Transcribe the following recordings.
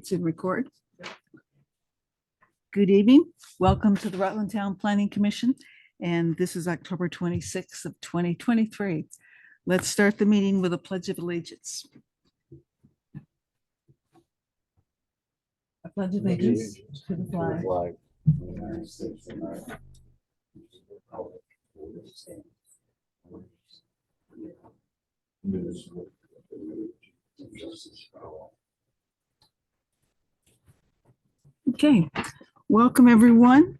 To record. Good evening. Welcome to the Rutland Town Planning Commission. And this is October 26th of 2023. Let's start the meeting with a pledge of allegiance. I pledge allegiance to the flag of the United States of America, republic for which it stands, indivisible, with liberty and justice for all. Okay, welcome everyone.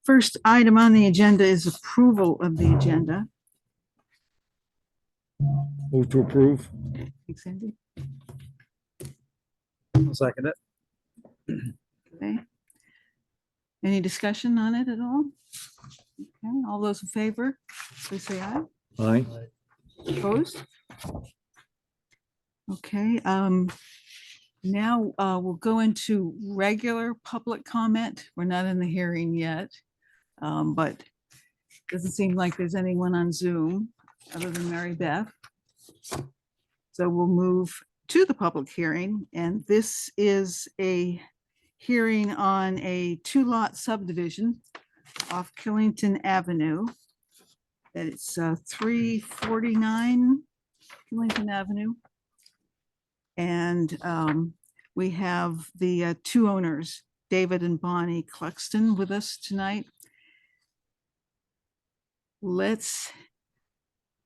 First item on the agenda is approval of the agenda. Move to approve. Thanks, Andy. I'll second it. Okay. Any discussion on it at all? Okay, all those in favor, please say aye. Aye. Opposed? Okay, now we'll go into regular public comment. We're not in the hearing yet, but doesn't seem like there's anyone on Zoom other than Mary Beth. So we'll move to the public hearing, and this is a hearing on a two-lot subdivision off Killington Avenue. That it's 349 Killington Avenue. And we have the two owners, David and Bonnie Cluxton, with us tonight. Let's,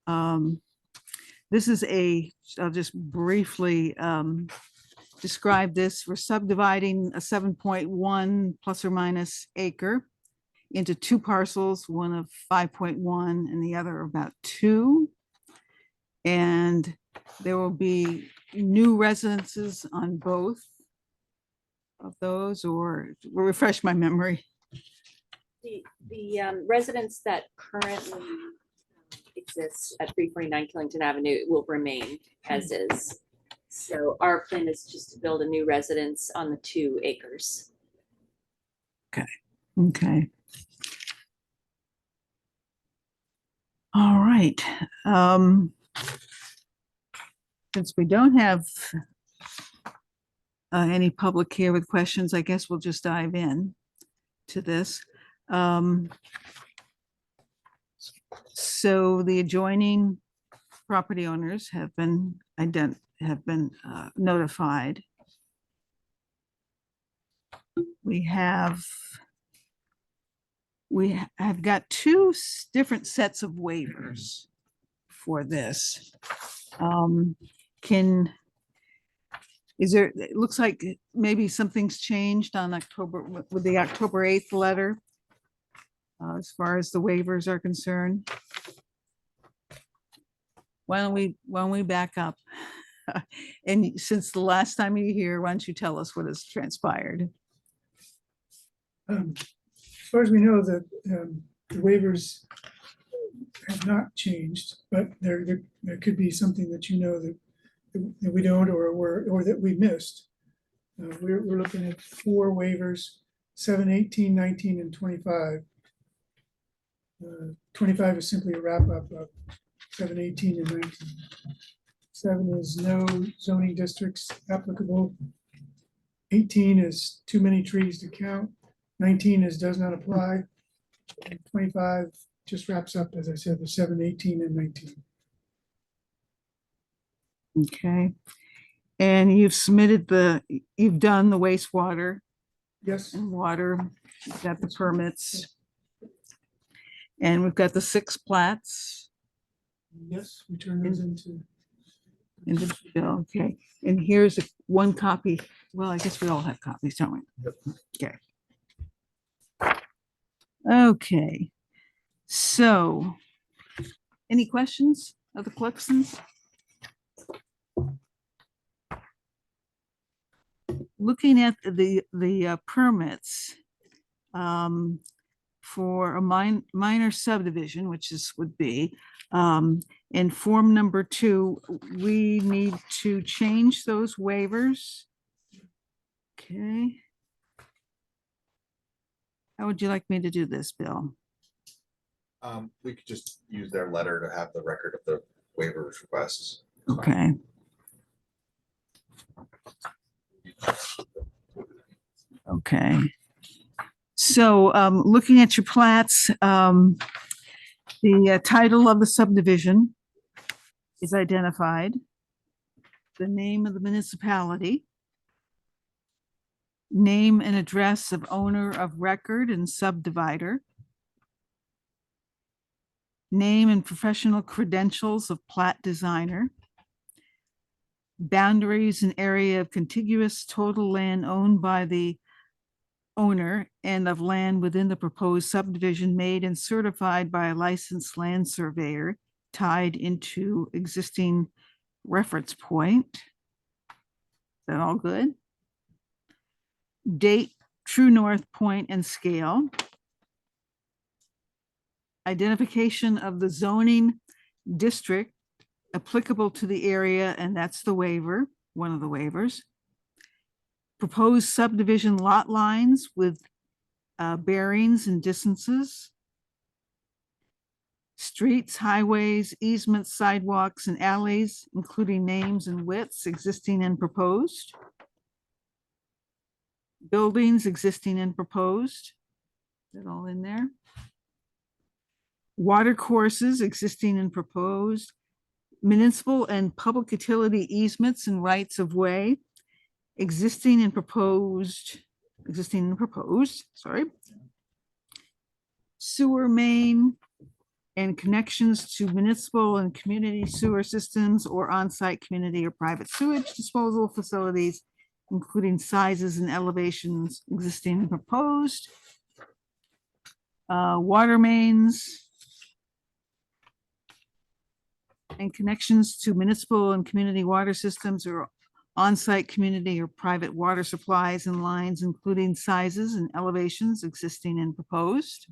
this is I'll just briefly describe this. We're subdividing a 7.1 plus or minus acre into two parcels, one of 5.1 and the other about 2. And there will be new residences on both of those, or refresh my memory. The residence that currently exists at 349 Killington Avenue will remain as is. So our plan is just to build a new residence on the 2 acres. Okay. All right. Since we don't have any public here with questions, I guess we'll just dive in to this. So the adjoining property owners have been notified. We have got 2 different sets of waivers for this. It looks like maybe something's changed on October with the October 8th letter as far as the waivers are concerned. Why don't we back up? And since the last time you were here, why don't you tell us what has transpired? As far as we know, that the waivers have not changed, but there could be something that you know that we don't, or that we missed. We're looking at 4 waivers: 7, 18, 19, and 25. 25 is simply a wrap up of 7, 18, and 19. 7 is no zoning districts applicable. 18 is too many trees to count. 19 is does not apply. And 25 just wraps up, as I said, the 7, 18, and 19. Okay. And you've done the wastewater Yes, and water, you've got the permits. And we've got the 6 plats. yes, we turn those into. Okay, and here's one copy. Well, I guess we all have copies, don't we? Yep. Okay. Okay, so any questions of the Cluxtons? Looking at the permits for a minor subdivision, which this would be, in form number 2, we need to change those waivers. Okay. How would you like me to do this, Bill? We could just use their letter to have the record of the waivers requests. Okay. You Okay. So looking at your plats, the title of the subdivision is identified. The name of the municipality. Name and address of owner of record and subdivider. Name and professional credentials of plat designer. Boundaries and area of contiguous total land owned by the owner and of land within the proposed subdivision made and certified by a licensed land surveyor tied into existing reference point. Is that all good? Date, true north point and scale. Identification of the zoning district applicable to the area, and that's the waiver, one of the waivers. Proposed subdivision lot lines with bearings and distances. Streets, highways, easements, sidewalks, and alleys, including names and widths existing and proposed. Buildings existing and proposed. Is that all in there? Water courses existing and proposed. Municipal and public utility easements and rights of way existing and proposed, sorry. Sewer main and connections to municipal and community sewer systems or on-site community or private sewage disposal facilities, including sizes and elevations existing and proposed. Water mains and connections to municipal and community water systems or on-site community or private water supplies and lines, including sizes and elevations existing and proposed.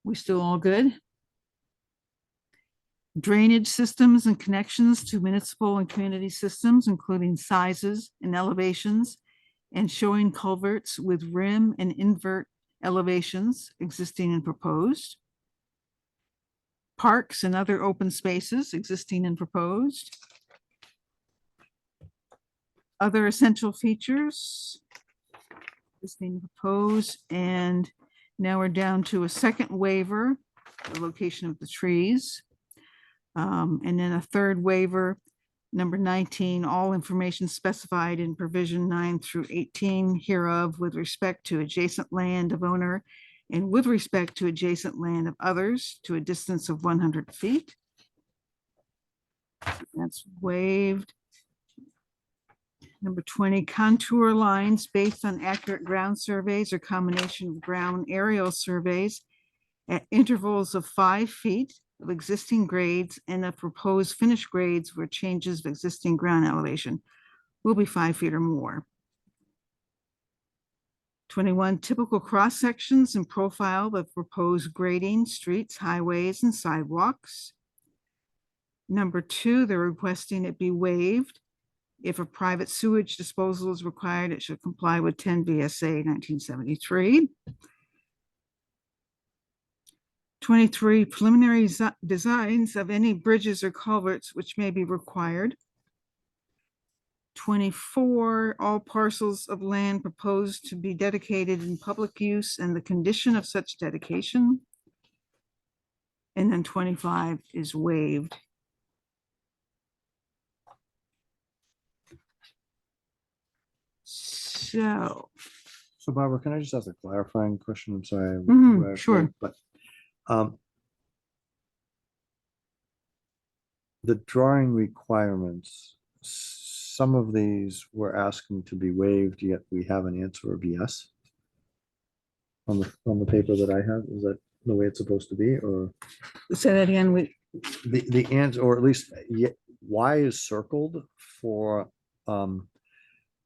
We still all good? Drainage systems and connections to municipal and community systems, including sizes and elevations, and showing culverts with rim and invert elevations existing and proposed. Parks and other open spaces existing and proposed. Other essential features existing and proposed, and now we're down to a second waiver, the location of the trees. And then a third waiver, number 19, all information specified in provision 9 through 18 hereof with respect to adjacent land of owner and with respect to adjacent land of others to a distance of 100 feet. That's waived. Number 20, contour lines based on accurate ground surveys or combination of ground aerial surveys at intervals of 5 feet of existing grades and of proposed finished grades where changes of existing ground elevation will be 5 feet or more. 21, typical cross sections and profile of proposed grading, streets, highways, and sidewalks. Number 2, they're requesting it be waived. If a private sewage disposal is required, it should comply with 10 VSA 1973. 23, preliminary designs of any bridges or culverts which may be required. 24, all parcels of land proposed to be dedicated in public use and the condition of such dedication. And then 25 is waived. So Barbara, can I just ask a clarifying question? I'm sorry. Sure. But the drawing requirements, some of these we're asking to be waived, yet we have an answer of yes. On the paper that I have, is that the way it's supposed to be, or Say that again, the answer, or at least Y is circled for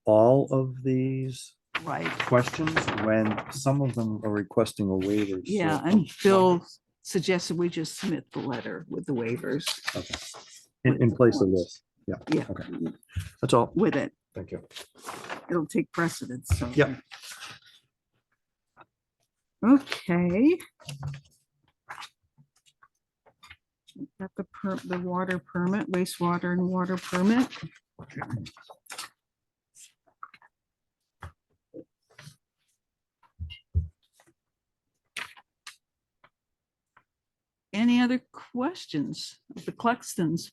all of these right, questions when some of them are requesting a waiver. yeah, So, and Bill suggested we just submit the letter with the waivers. okay. In place of this, Yeah, Okay. That's all. with it, Thank you. it'll take precedence, so. Yep. Okay. Got the water permit, wastewater and water permit. Any other questions of the Cluxtons?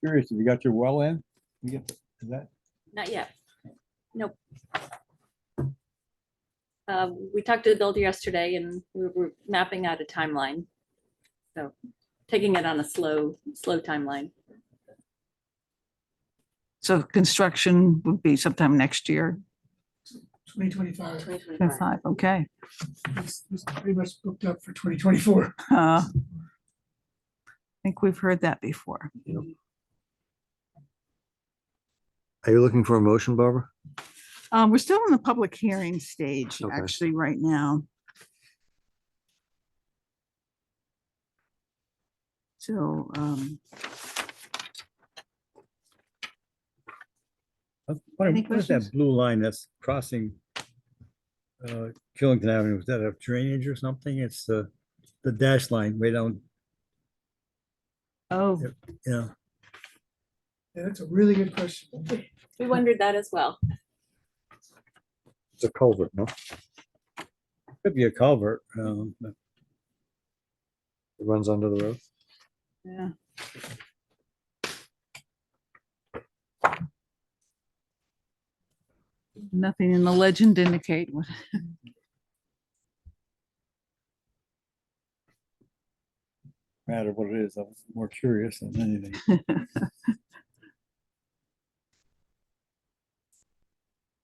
Curious, have you got your well in? You get, is that, Not yet. Nope. We talked to the builder yesterday and we were mapping out a timeline. So taking it on a slow timeline. So construction would be sometime next year, 2025. 2025. 5, okay. It's pretty much booked up for 2024. I think we've heard that before. Are you looking for a motion, Barbara? We're still in the public hearing stage, Okay. actually, right now. So, what Any is that questions? blue line that's crossing Killington Avenue? Is that a drainage or something? It's the dash line way down, oh, yeah. Yeah, that's a really good question. We wondered that as well. It's a culvert, no? Could be a culvert. It runs under the road. yeah. Nothing in the legend indicate what. Matter what it is, I'm more curious than anything.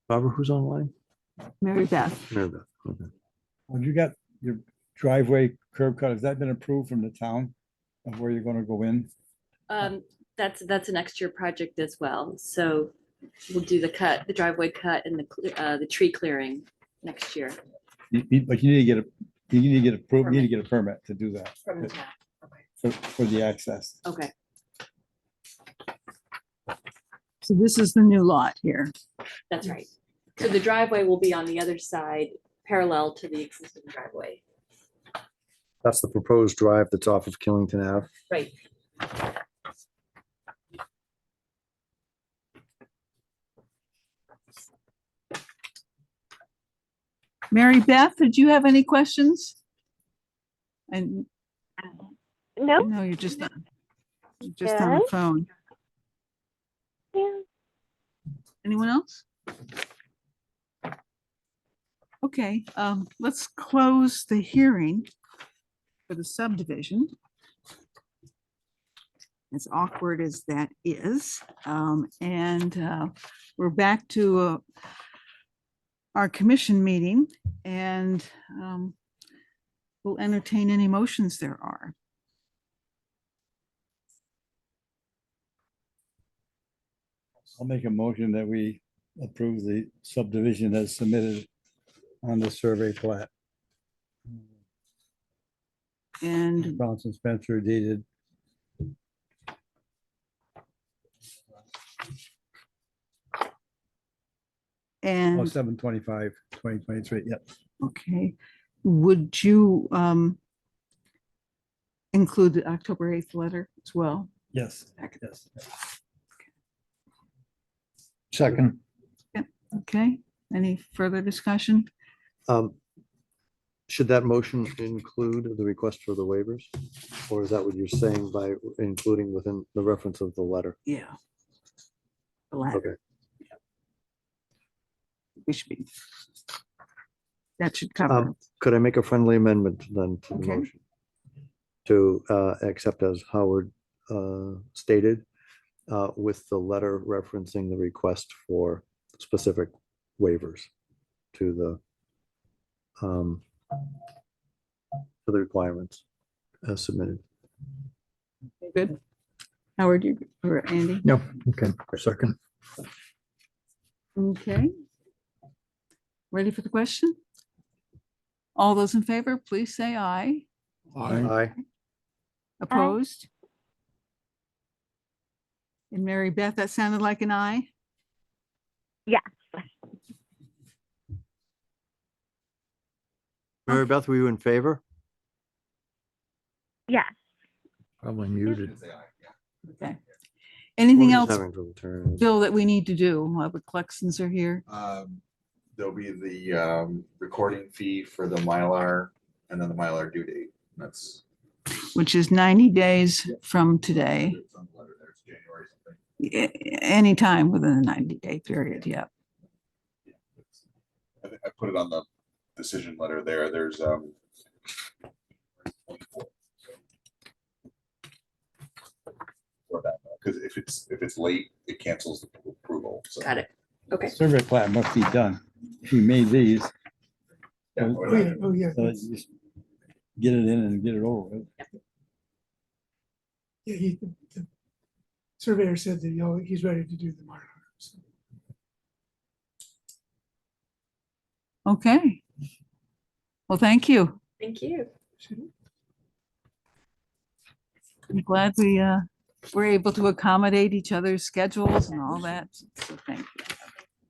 Barbara, who's online? Mary Beth. Mary Beth, okay. When you got your driveway curb cut, has that been approved from the town of where you're gonna go in? That's a next year project as well. So we'll do the driveway cut and the tree clearing next year. But you need to get approved, you need to get a permit to do that From the town. Okay. for the access. Okay. So this is the new lot here. That's right. So the driveway will be on the other side, parallel to the existing driveway. That's the proposed drive that's off of Killington Ave. Right. Mary Beth, did you have any questions? And No, no, you're just on the phone. yeah. Anyone else? Okay, let's close the hearing for the subdivision. As awkward as that is, and we're back to our commission meeting, and we'll entertain any motions there are. I'll make a motion that we approve the subdivision as submitted on the survey plat. And Bronson Spencer dated and 7/25/2023. Yep. okay, would you include the October 8th letter as well? Yes. Yes. Second. Okay, any further discussion? Should that motion include the request for the waivers? Or is that what you're saying by including within the reference of the letter? Yeah. The letter, Okay, we should be. That should cover. could I make a friendly amendment then to the Okay. motion? To accept as Howard stated, with the letter referencing the request for specific waivers to the requirements as submitted. Good. Howard, you, or Andy? No, okay, second. Okay. Ready for the question? All those in favor, please say aye. Aye. Opposed? And Mary Beth, that sounded like an aye? Yes. Mary Beth, were you in favor? Yes. Probably muted. Okay. Anything Or else, he's having trouble turning it. Bill, that we need to do while the collections are here? There'll be the recording fee for the Mylar and then the Mylar due date. That's. Which is 90 days from today, It's on the letter there, it's January something. anytime within the 90-day period, yeah. Yeah, I think I put it on the decision letter there. There's 24. For that, because if it's late, it cancels the approval. So. Got it. Okay. Survey plat must be done. If you made these, Yeah, Oh, Oh, yeah, oh, yeah. so you just get it in and get it over with. Yeah, the surveyor said that he's ready to do the Mylar. So. Okay. Well, thank you. Thank you. I'm glad we were able to accommodate each other's schedules and all that. So thank you.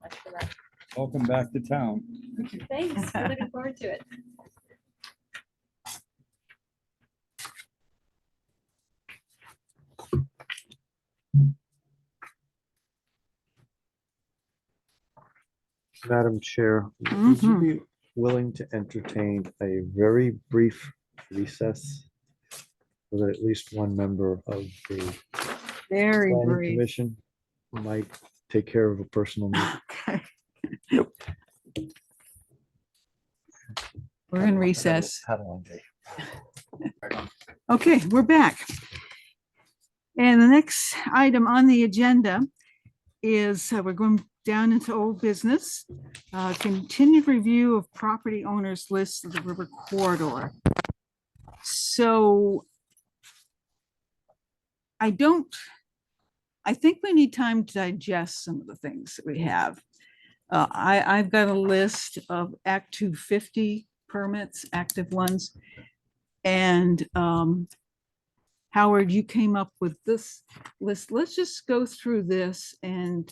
Much for that. Welcome back to town. Thanks. We're looking forward to it. Madam Chair, would you Mhm. be willing to entertain a very brief recess? So that at least one member of the Very planning brief. commission might take care of a personal need. Okay. We're in recess. Had a long day. Okay, we're back. And the next item on the agenda is, we're going down into old business. Continued review of property owners list of the river corridor. So I think we need time to digest some of the things that we have. I've got a list of Act 250 permits, active ones. And Howard, you came up with this list. Let's just go through this, and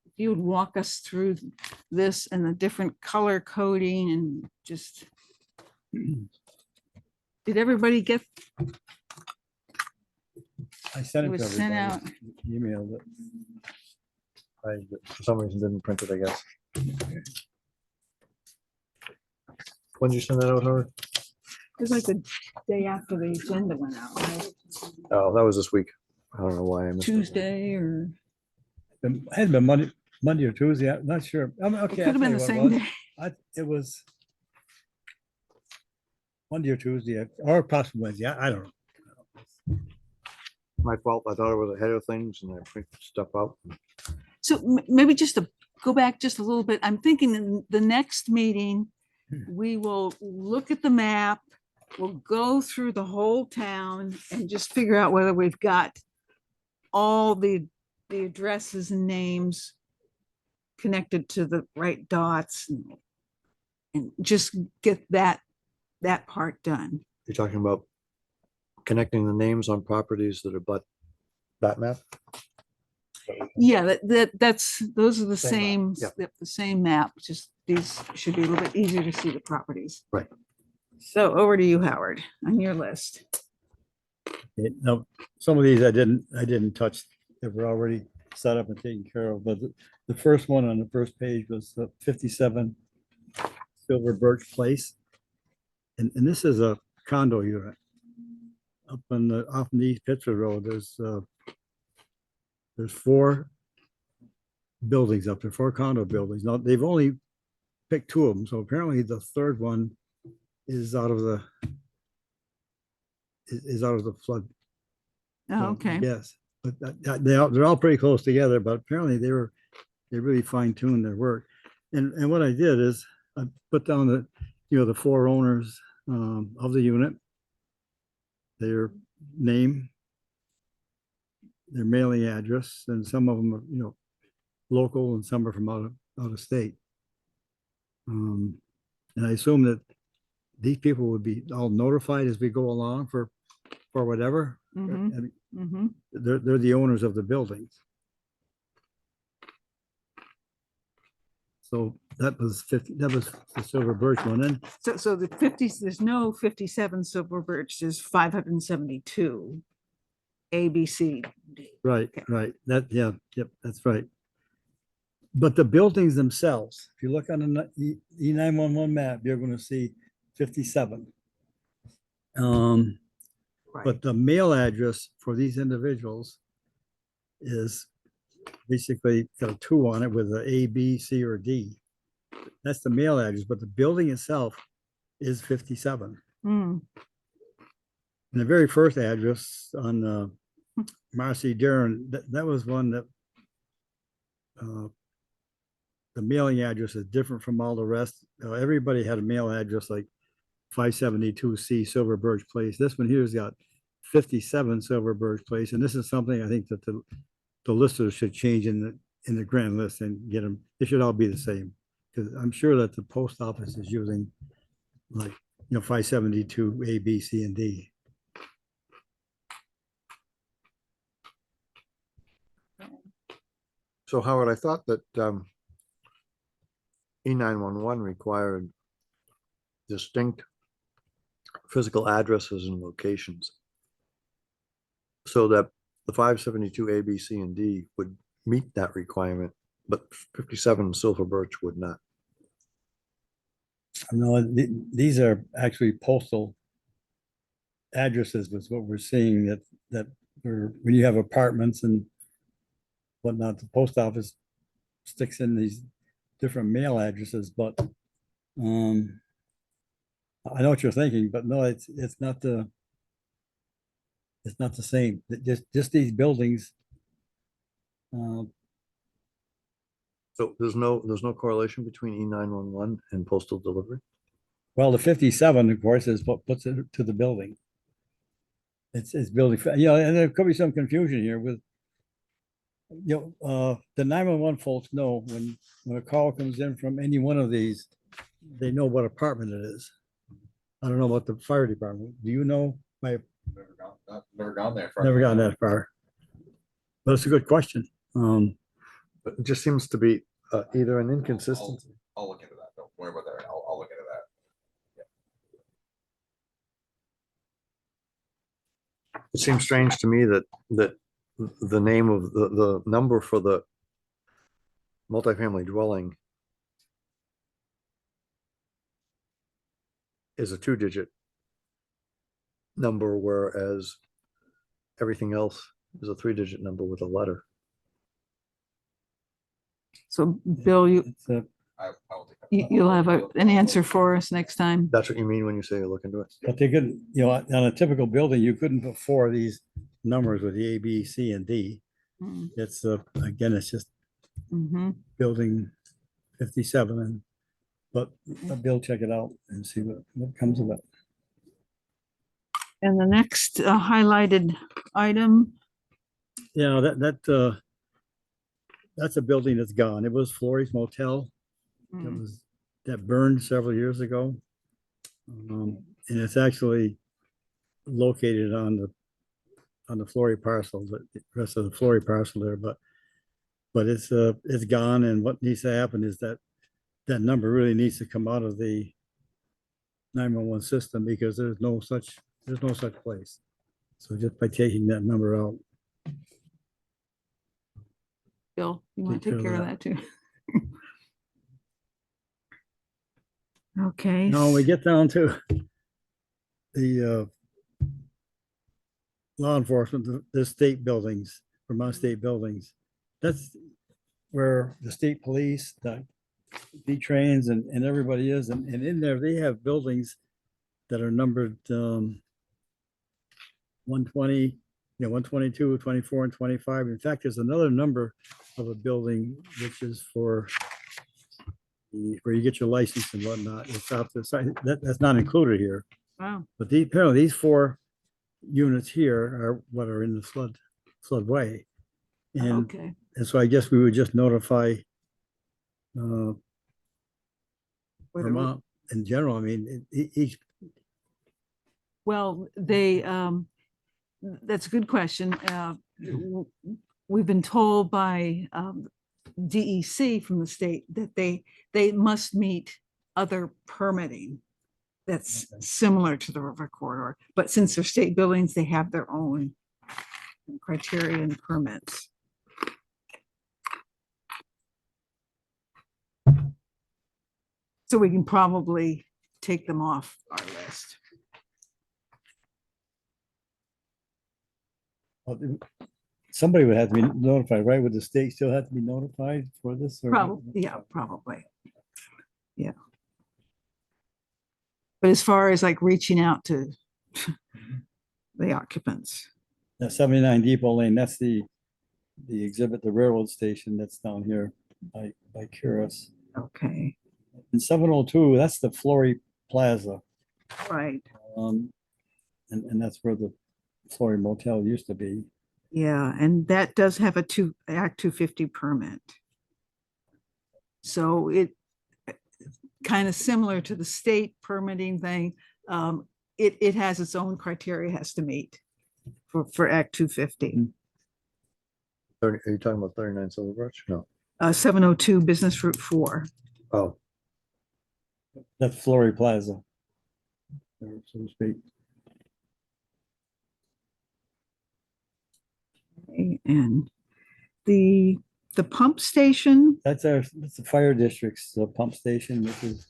if you would walk us through this and the different color coding and just. Did everybody get, I sent it it was to sent everybody. out? Emailed it. I, for some reason, didn't print it, I guess. When did you send that out, Howard? It was like the day after the agenda went out, right? Oh, that was this week. I don't know why I missed it. Tuesday or, It had been Monday or Tuesday. I'm not sure. it Okay. could have been the same day. It was Monday or Tuesday, or possibly Wednesday. I don't know. My fault. I thought I was ahead of things and I printed stuff out. So maybe just to go back just a little bit, I'm thinking in the next meeting, we will look at the map, we'll go through the whole town and just figure out whether we've got all the addresses and names connected to the right dots and just get that part done. You're talking about connecting the names on properties that abut that map? Yeah, those are the Same same, map, yeah. the same map, just these should be a little bit easier to see the properties. Right. So over to you, Howard, on your list. No, some of these I didn't touch. They were already set up and taken care of, but the first one on the first page was 57 Silver Birch Place. And this is a condo unit. Up off the East Pittsford Road, there's 4 buildings up there, 4 condo buildings. Now, they've only picked 2 of them, so apparently the third one is out of the flood. Oh, okay. Yes, but they're all pretty close together, but apparently they really fine tuned their work. And what I did is I put down the 4 owners of the unit, their name, their mailing address, and some of them are, local and some are from out of state. And I assume that these people would be all notified as we go along for whatever. Mhm. I mean, Mhm. they're the owners of the buildings. So that was the Silver Birch one. And So the 50s, there's no 57 Silver Birch, there's 572. A, B, C, D. Right, Okay. right. That, yeah, yep, that's right. But the buildings themselves, if you look on the E911 map, you're gonna see 57. Right. But the mail address for these individuals is basically got a 2 on it with a A, B, C, or D. That's the mail address, but the building itself is 57. Hmm, And the very first address on Marcy Daren, that was one that the mailing address is different from all the rest. Everybody had a mail address like 572C Silver Birch Place. This one here's got 57 Silver Birch Place, and this is something I think that the listers should change in the grand list and get them. They should all be the same, because I'm sure that the post office is using like 572 A, B, C, and D. So Howard, I thought that E911 required distinct physical addresses and locations, so that the 572 A, B, C, and D would meet that requirement, but 57 Silver Birch would not. No, these are actually postal addresses, was what we're seeing, that when you have apartments and whatnot, the post office sticks in these different mail addresses, but I know what you're thinking, but no, it's not the same. Just these buildings. So there's no correlation between E911 and postal delivery? Well, the 57, of course, is what puts it to the building. It's building, and there could be some confusion here with, the 911 folks know when a call comes in from any one of these, they know what apartment it is. I don't know about the fire department. Do you know? Never gone there. far. Never gotten that far. But it's a good question. But it just seems to be either an inconsistency. I'll look into that. Don't worry about that. I'll look into that. It seems strange to me that the name of the number for the multifamily dwelling is a 2-digit number, whereas everything else is a 3-digit number with a letter. so Bill, It's I will take that. you'll have an answer for us next time. That's what you mean when you say you look into it? But they could, on a typical building, you couldn't put 4 of these numbers with the A, B, C, and D. Mm, It's again, it's just mhm. building 57, but Bill, check it out and see what comes of it. And the next highlighted item, Yeah, that's a building that's gone. It was Florrie's Motel. mm, That burned several years ago. And it's actually located on the Florrie parcel, the rest of the Florrie parcel there, but it's gone, and what needs to happen is that number really needs to come out of the 911 system, because there's no such place. So just by taking that number out. Bill, you want to take care of that too? Okay. Now, when we get down to the law enforcement, the state buildings, Vermont state buildings, that's where the state police, the V-Trains and everybody is, and in there, they have buildings that are numbered 120, 122, 24, and 25. In fact, there's another number of a building which is for where you get your license and whatnot. It's out the side, that's not included here. Wow. But apparently these 4 units here are what are in the floodway. And, Okay. and so I guess we would just notify Whether we- Vermont in general. I mean, each, Well, that's a good question. We've been told by DEC from the state that they must meet other permitting that's Okay. similar to the river corridor, but since they're state buildings, they have their own criteria and permits. So we can probably take them off our list. Well, somebody would have to be notified, right? Would the state still have to be notified for this? or- Probably, yeah, probably. Yeah. But as far as like reaching out to the occupants, That 79 Depot Lane, that's the exhibit, the railroad station that's down here by Curis. okay, And 702, that's the Flory Plaza. right, And that's where the Flory Motel used to be. yeah, and that does have a Act 250 permit. So it kind of similar to the state permitting thing, it has its own criteria, has to meet for Act 250. 30, are you talking about 39 Silver Birch? No. 702 Business Route 4. Oh, That's Flory Plaza. So to speak. Okay, and the pump station, That's the fire district's pump station, which is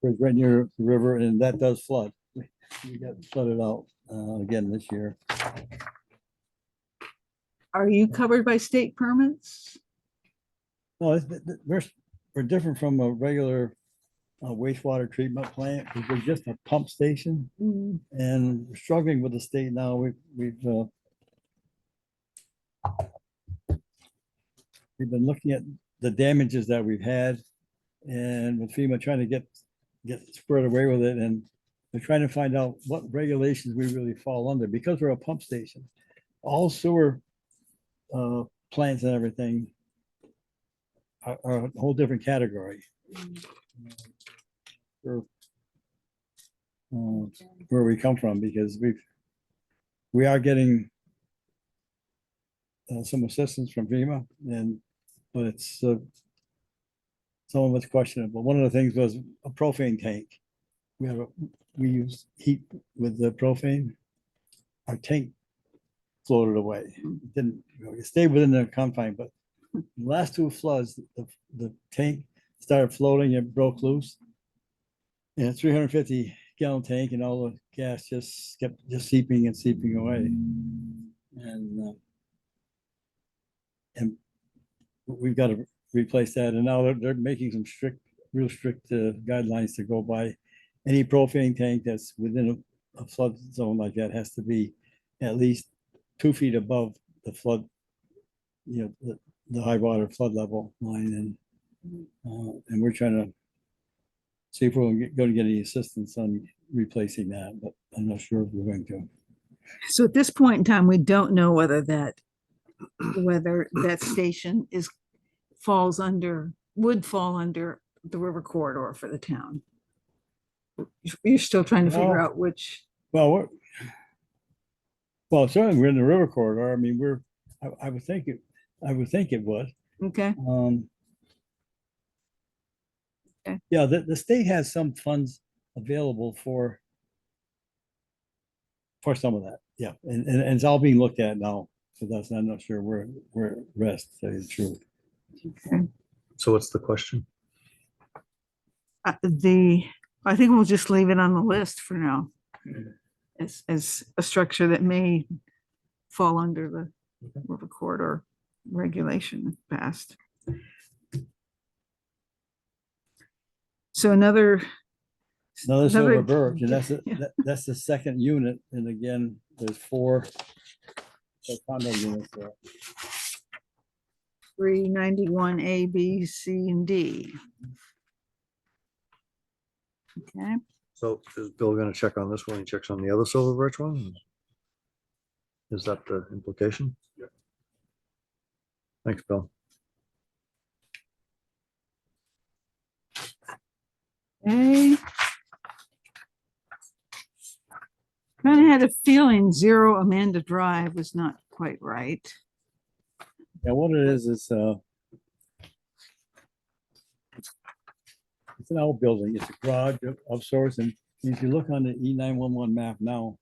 right near the river, and that does flood. We got flooded out again this year. are you covered by state permits? No, we're different from a regular wastewater treatment plant, because we're just a pump station, and we're struggling with the state now. We've been looking at the damages that we've had, and with FEMA trying to get squared away with it, and we're trying to find out what regulations we really fall under, because we're a pump station. All sewer plants and everything are a whole different category. Or, where we come from, because we are getting some assistance from FEMA, but it's some of it's questionable. One of the things was a propane tank. We use heat with the propane. Our tank floated away. It didn't, it stayed within the confine, but the last two floods, the tank started floating, it broke loose. And a 350 gallon tank, and all the gas just kept seeping and seeping away. And we've got to replace that. And now they're making some real strict guidelines to go by. Any propane tank that's within a flood zone like that has to be at least 2 feet above the flood, the high water flood level line. And we're trying to see if we're going to get any assistance on replacing that, but I'm not sure if we're going to. So at this point in time, we don't know whether that station would fall under the river corridor for the town. You're still trying to figure No. out which, Well, certainly we're in the river corridor. I mean, I would think it would. okay, Okay. Yeah, the state has some funds available for some of that. Yeah, and it's all being looked at now. So I'm not sure where it rests, to tell you the truth. okay. so what's the question? I think we'll just leave it on the list for now. As a structure that may fall under the river corridor regulation if passed. So another Silver Birch, and Yeah. that's the second unit. And again, there's 4 condo units there. 391 A, B, C, and D. Okay, So is Bill gonna check on this one? He checks on the other Silver Birch one? Is that the implication? Yeah. Thanks, Bill. okay. Kind of had a feeling 0 Amanda Drive was not quite right. Yeah, what it is, it's an old building. It's a garage of sorts, and if you look on the E911 map now,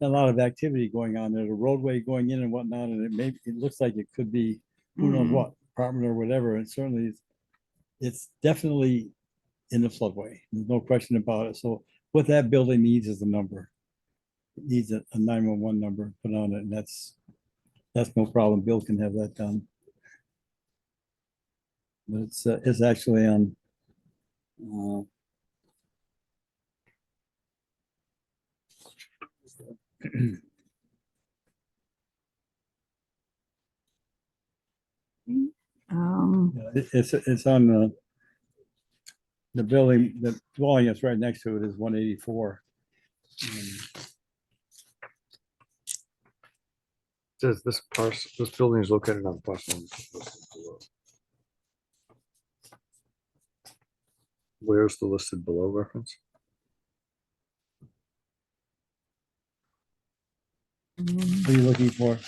a lot of activity going on. There's a roadway going in and whatnot, and it looks like it could be, who knows Mm. what, apartment or whatever, and certainly it's definitely in the floodway. There's no question about it. So what that building needs is a number. It needs a 911 number put on it, and that's no problem. Bill can have that done. But it's actually on, it's on the building, the dwelling that's right next to it is 184. Says this parcel, this building is located on parcel. Where's the listed below reference? Mm. What are you looking for?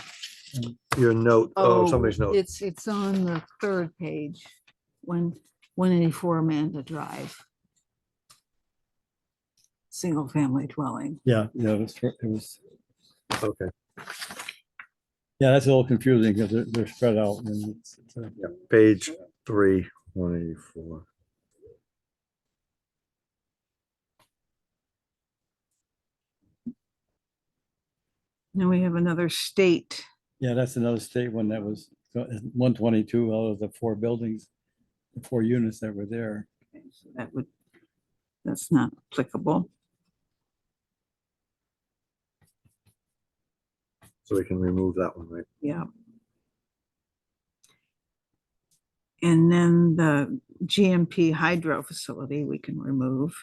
Your note, somebody's note. It's on the third page, 184 Amanda Drive. Single family dwelling. Yeah, it was, Okay, yeah, that's a little confusing because they're spread out and yeah, page 3, 184. Now we have another state. yeah, that's another state one that was 122 out of the 4 buildings, the 4 units that were there. So that's not applicable. So we can remove that one, right? Yeah. And then the GMP hydro facility we can remove.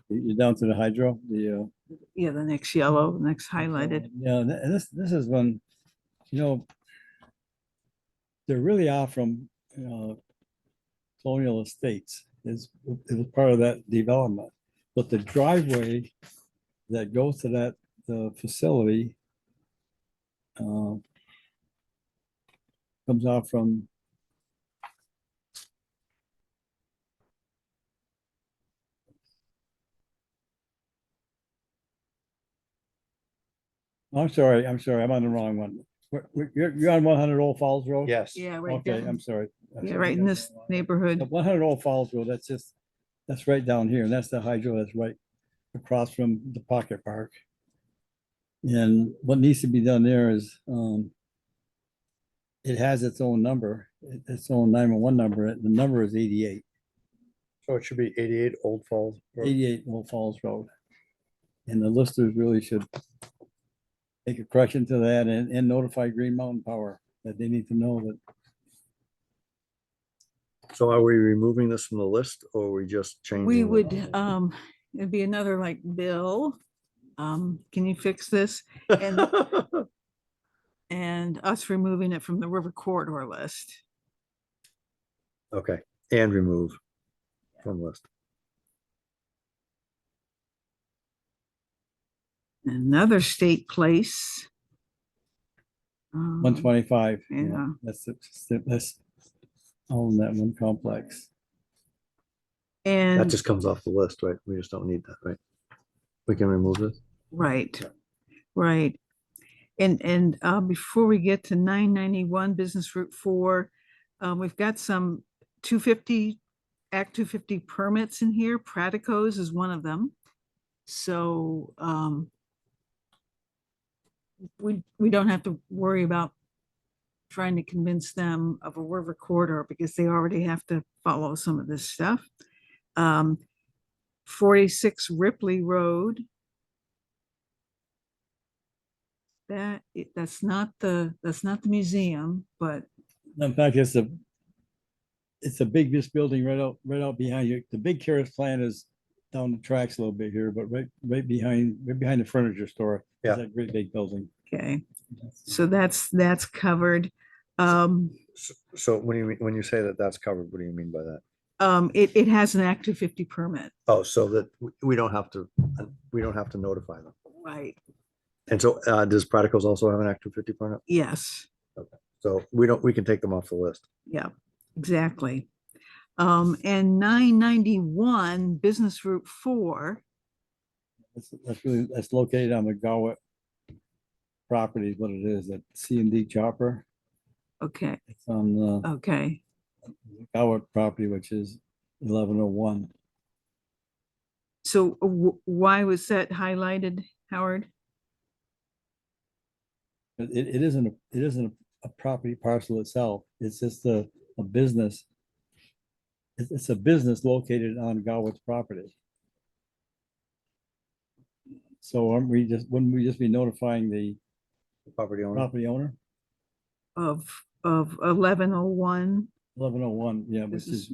You're down to the hydro, the Yeah, the next yellow, the next highlighted. yeah, and this is when, they're really out from Colonial Estates. It was part of that development, but the driveway that goes to that facility comes out from I'm sorry, I'm on the wrong one. You're on 100 Old Falls Road? Yes. Yeah, right Okay, there. I'm sorry. Yeah, right in this The neighborhood. 100 Old Falls Road, that's right down here, and that's the hydro that's right across from the Pocket Park. And what needs to be done there is, it has its own number, its own 911 number, the number is 88, So it should be 88 Old Falls. Road. 88 Old Falls Road. And the listers really should make a correction to that and notify Green Mountain Power that they need to know that. So are we removing this from the list or are we just changing? We the- would, it'd be another like bill. Can you fix this? And us removing it from the river corridor list. Okay, and remove from list. Another state place. 125. Yeah. That's all in that one complex. That And, just comes off the list, right? We just don't need that, right? We can remove this. right, right. And before we get to 991 Business Route 4, we've got some 250, Act 250 permits in here. Praticos is one of them. So we don't have to worry about trying to convince them of a river corridor because they already have to follow some of this stuff. 46 Ripley Road. That's not the museum, but In fact, it's a big, this building right out behind you. The big Carrots plant is down the tracks a little bit here, but right behind the furniture store. Yeah. Is that great big building. okay. So that's covered. So when you say that that's covered, what do you mean by that? It has an Act 250 permit, Oh, so that we don't have to notify them. right? And so does Praticos also have an Act 250 permit? Yes, So we can take them off the list. yeah, exactly. And 991 Business Route 4. That's located on the Gowitt property, is what it is, that C and D chopper. Okay, It's on the okay. Gowitt property, which is 1101. So why was that highlighted, Howard? But it isn't a property parcel itself. It's just a business. It's a business located on Gowitt's property. So wouldn't we just be notifying the Property owner. property owner? Of 1101. 1101, yeah, This which is is,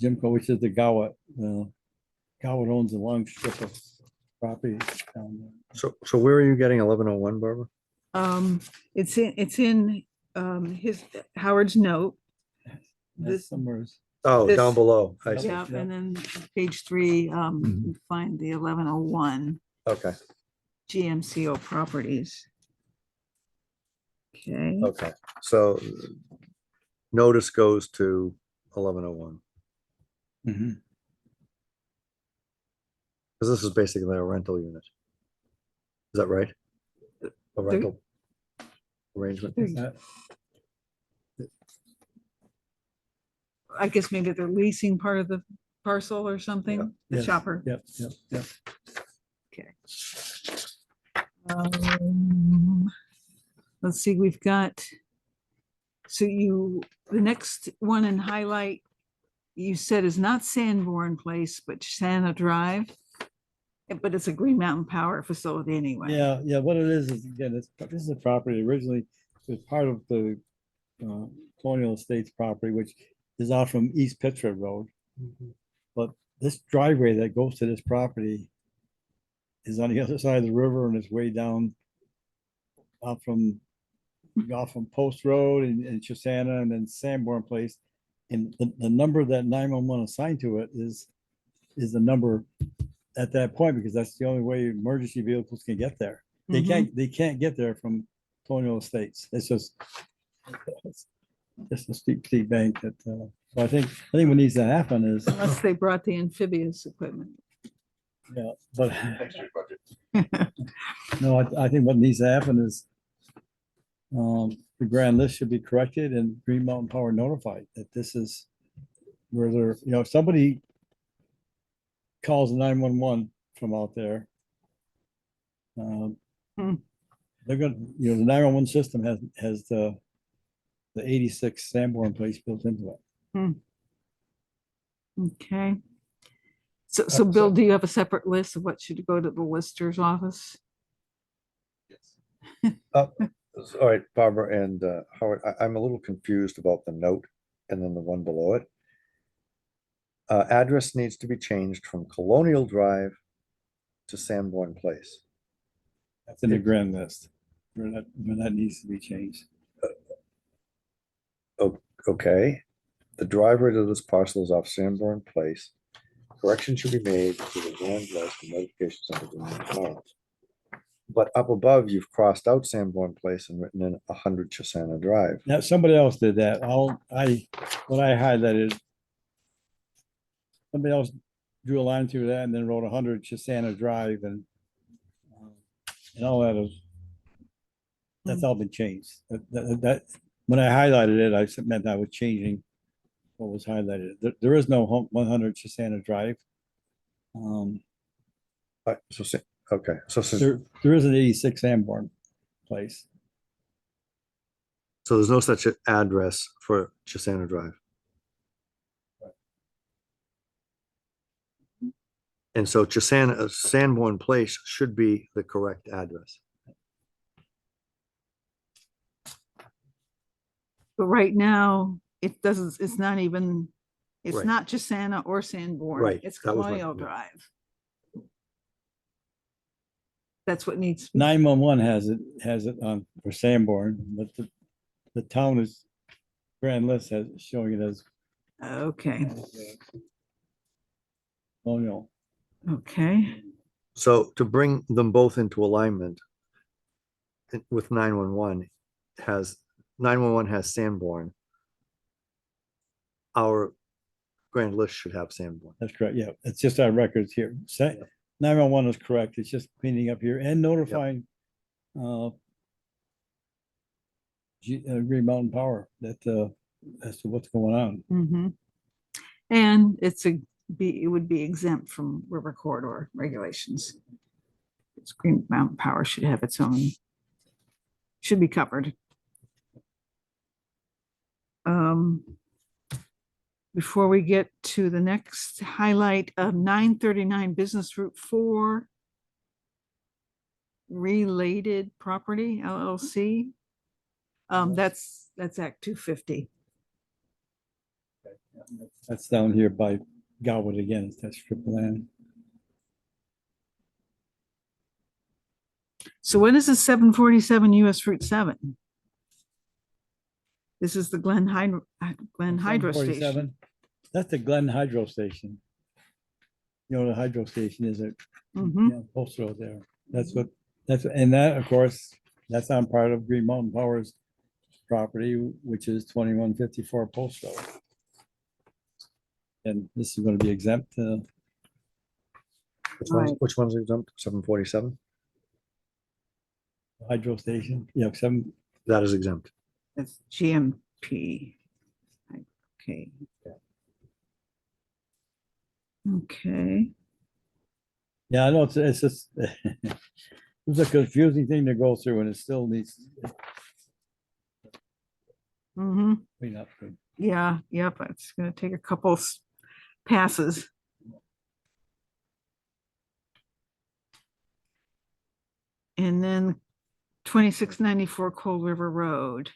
Jimco, which is the Gowitt. Gowitt owns a long strip of property down there. So where are you getting 1101, Barbara? it's in his, Howard's note. That's This, somewhere. Oh, This- down below. I see. yeah, and then page 3, Mhm. you find the 1101 Okay, GMCO properties. Okay, okay. So notice goes to 1101. Mhm. Because this is basically a rental unit. Is that right? A rental arrangement? There- Is that- I guess maybe they're leasing part of the parcel or something, the Yes, shopper. Yep, yep, yep. Okay. Let's see, we've got, so the next one in highlight, you said is not Sanborn Place, but Santa Drive. But it's a Green Mountain Power facility anyway. Yeah, what it is again, this is a property originally, it was part of the Colonial Estates property, which is off from East Pittsford Road. But this driveway that goes to this property is on the other side of the river and it's way down off from Post Road and Chisana and then Sanborn Place. And the number that 911 assigned to it is the number at that point, because that's the only way emergency vehicles can get there. They can't get there from Colonial Estates. It's just a steep bank that, so I think what needs to happen is, Unless they brought the amphibious equipment. yeah, but Next year's budget. no, I think what needs to happen is the grand list should be corrected and Green Mountain Power notified that this is where they're, if somebody calls 911 from out there, they're gonna, the 911 system has the 86 Sanborn Place built into it. Okay. So Bill, do you have a separate list of what should go to the lister's office? Yes. All right, Barbara and Howard, I'm a little confused about the note and then the one below it. Address needs to be changed from Colonial Drive to Sanborn Place. That's in the grand list where that needs to be changed. Okay, the driveway to this parcel is off Sanborn Place. Correction should be made to the land list and notification sent to the tomorrow. But up above, you've crossed out Sanborn Place and written in 100 Chisana Drive. Now, somebody else did that. What I highlighted, somebody else drew a line through that and then wrote 100 Chisana Drive and all that is, that's all been changed. That when I highlighted it, I meant I was changing what was highlighted. There is no 100 Chisana Drive. Okay, so There is an 86 Sanborn Place. there's no such address for Chisana Drive. And so Sanborn Place should be the correct address. But right now, it's not even, it's Right. not Chisana or Sanborn. Right, It's that was my- Colonial Drive. That's what needs, 911 has it on for Sanborn, but the town is grand list has showing it as okay, Colonial. okay. So to bring them both into alignment with 911 has Sanborn. Our grand list should have Sanborn. That's correct. Yeah, it's just our records here. 911 is correct. It's just cleaning up here and notifying Green Mountain Power that as to what's going on. Mhm. And it would be exempt from river corridor regulations. It's Green Mountain Power should have its own, should be covered. Before we get to the next highlight of 939 Business Route 4 Related Property LLC. That's Act 250. That's down here by Galwood again. That's strip land. So what is the 747 US Route 7? This is the Glen Hydro Station. 747, that's the Glen Hydro Station. You know, the hydro station is at Mhm. Post Road there. And that, of course, that's on part of Green Mountain Power's property, which is 2154 Post Road. And this is gonna be exempt. Right. Which one's exempt? 747? Hydro station, yeah, That is exempt. It's GMP. Okay. Okay. yeah, I know it's just, it's a confusing thing to go through and it still needs Mm-hmm. clean up. Yeah, yep, it's gonna take a couple passes. And then 2694 Cold River Road.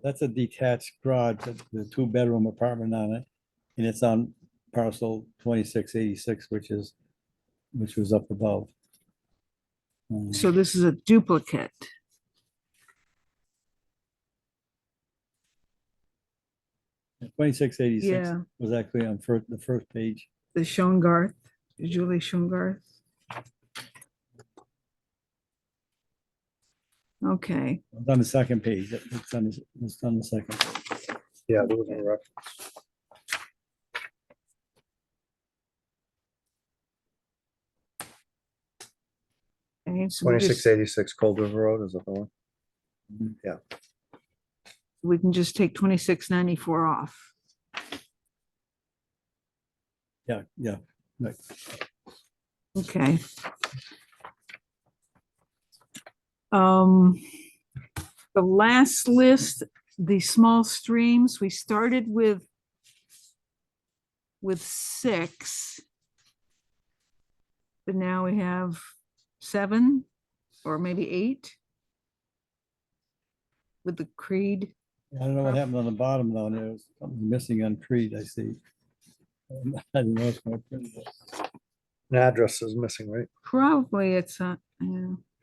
That's a detached garage, the 2-bedroom apartment on it, and it's on parcel 2686, which was up above. So this is a duplicate. 2686 Yeah, was actually on the first page. the Schoengarth, Julie Schoengarth. Okay, It's on the second page. It's on the second. Yeah, there was a reference. okay, so we just- 2686 Cold River Road, is that the one? we can just take 2694 off. Yeah, right. Okay. The last list, the small streams, we started with 6. But now we have 7 or maybe 8 with the Creed. I don't know what happened on the bottom down there. There's something missing on Creed, I see. I didn't know it's my print. An address is missing, right? Probably it's yeah,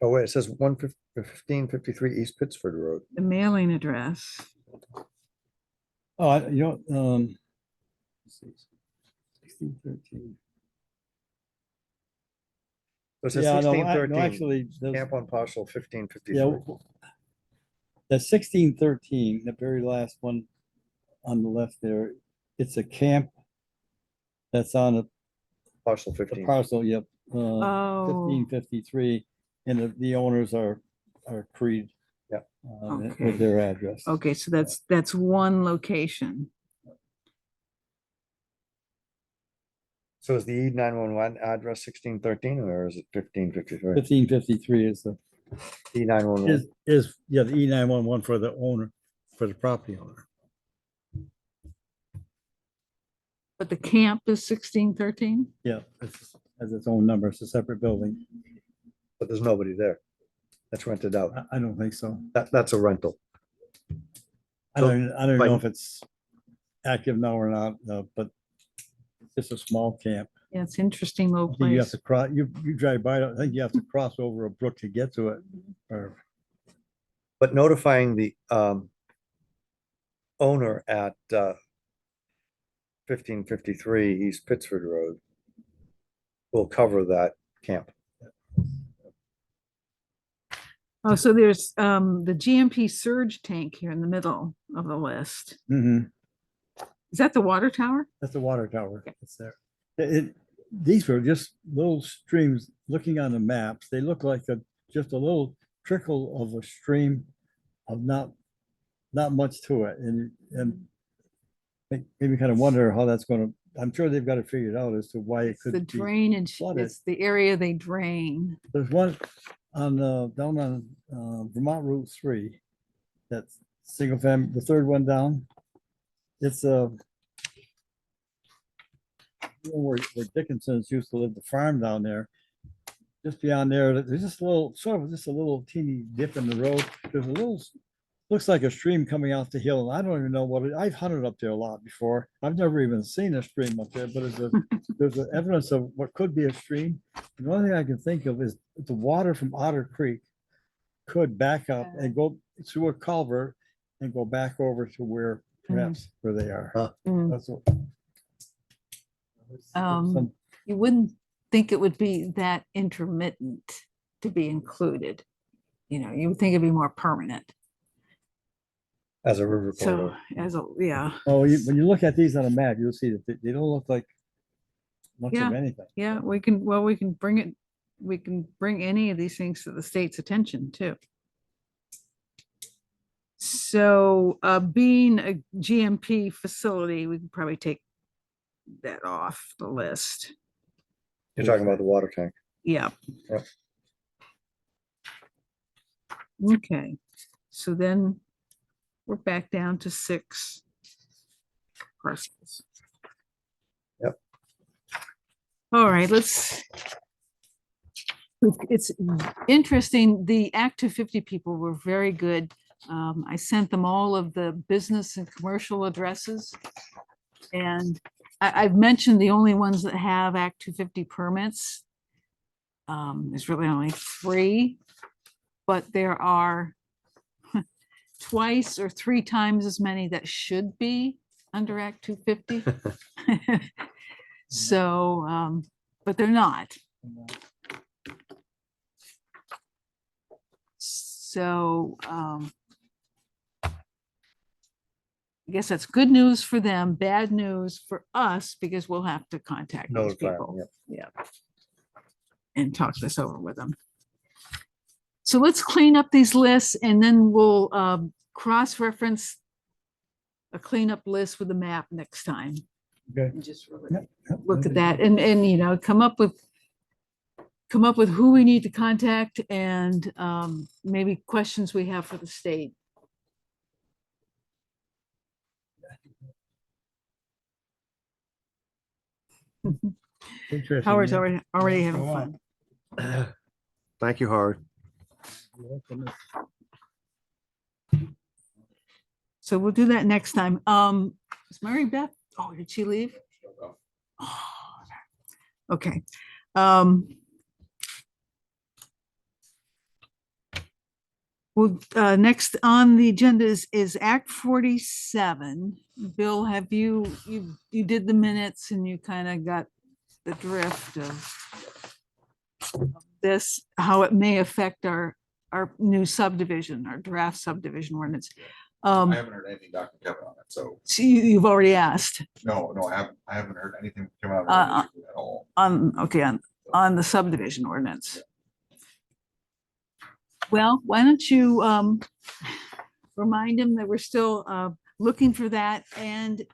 Oh, wait, it says 1553 East Pittsford Road. the mailing address. Oh, let's see, 1613. It says Yeah, no, 1613, actually, camp on parcel 1553. yeah, the 1613, the very last one on the left there, it's a camp that's on a Parcel the 15. parcel, yep, Oh, 1553, and the owners are Creed. Yep. Okay. With their address. okay, so that's one location. So is the E911 address 1613 or is it 1553? 1553 is the, E911. yeah, the E911 for the owner, for the property owner. But the camp is 1613? Yeah, it's has its own number. It's a separate building. But there's nobody there. That's rented out. I don't think so. That's a rental. I don't know but- if it's active now or not, but it's just a small camp. Yeah, it's interesting little I think you have place. to cross, you drive by, I think you have to cross over a brook to get to it. Or, But notifying the owner at 1553 East Pittsford Road will cover that camp. Oh, so there's the GMP surge tank here in the middle of the list. Mhm, Is that the water tower? that's the water tower. Okay. It's there. these were just little streams, looking on the maps, they look like just a little trickle of a stream of not much to it, and maybe kind of wonder how that's gonna, I'm sure they've got it figured out as to why it It's the could be. drainage, flooded. it's the area they drain. There's one on, down on, Vermont Route 3, that's single family, the third one down. It's where Dickinson's used to live, the farm down there. Just beyond there, there's just a little, sort of just a little teeny dip in the road. There's a little, looks like a stream coming off the hill, and I don't even know what it, I've hunted up there a lot before. I've never even seen a stream up there, but there's a evidence of what could be a stream. And the only thing I can think of is the water from Otter Creek could back up and go through a culvert and go back over to where perhaps where they are. Mm. That's what. Um, You wouldn't think it would be that intermittent to be included. You know, you would think it'd be more permanent. As a river So corridor. as a, yeah, Oh, when you look at these on a map, you'll see that they don't look like much Yeah. of anything. yeah, we can, well, we can bring it, we can bring any of these things to the state's attention too. So, being a GMP facility, we can probably take that off the list. You're talking about the water tank. Yeah. Yep. Okay, so then we're back down to 6 parcels. Yep. All right, it's interesting, the Act 250 people were very good. I sent them all of the business and commercial addresses. And I've mentioned the only ones that have Act 250 permits. There's really only 3, but there are twice or 3 times as many that should be under Act 250. So, but they're not. So, I guess that's good news for them, bad news for us, because we'll have to contact these Notify 'em, people. yep. Yeah. And talk this over with them. So let's clean up these lists and then we'll cross-reference a cleanup list with a map next time. Okay. And just really Yep, yep, look that'd at be that and, you know, come up with who we need to contact and maybe questions we have for the state. interesting, Howard's yeah. already Yeah, having go on. fun. Thank you, Howard. So we'll do that next time. Is Mary Beth? Oh, did she leave? Oh, okay. Well, next on the agenda is Act 47. Bill, have you did the minutes and you kind of got the drift of this, how it may affect our new subdivision, our draft subdivision ordinance. I haven't heard anything, Dr. Kevin, on it, so, So you've already asked no, I haven't heard anything come out Uh, of it at all. okay, on the subdivision ordinance. Well, why don't you remind him that we're still looking for that and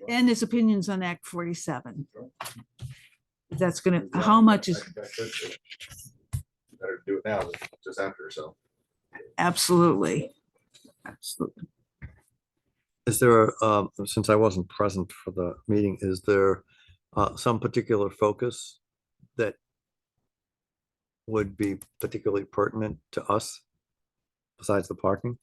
his opinions on Act 47. That's gonna, how much I is think I should do it. Better do it now, than just after, so. absolutely. Absolutely. Is there, since I wasn't present for the meeting, is there some particular focus that would be particularly pertinent to us besides the parking?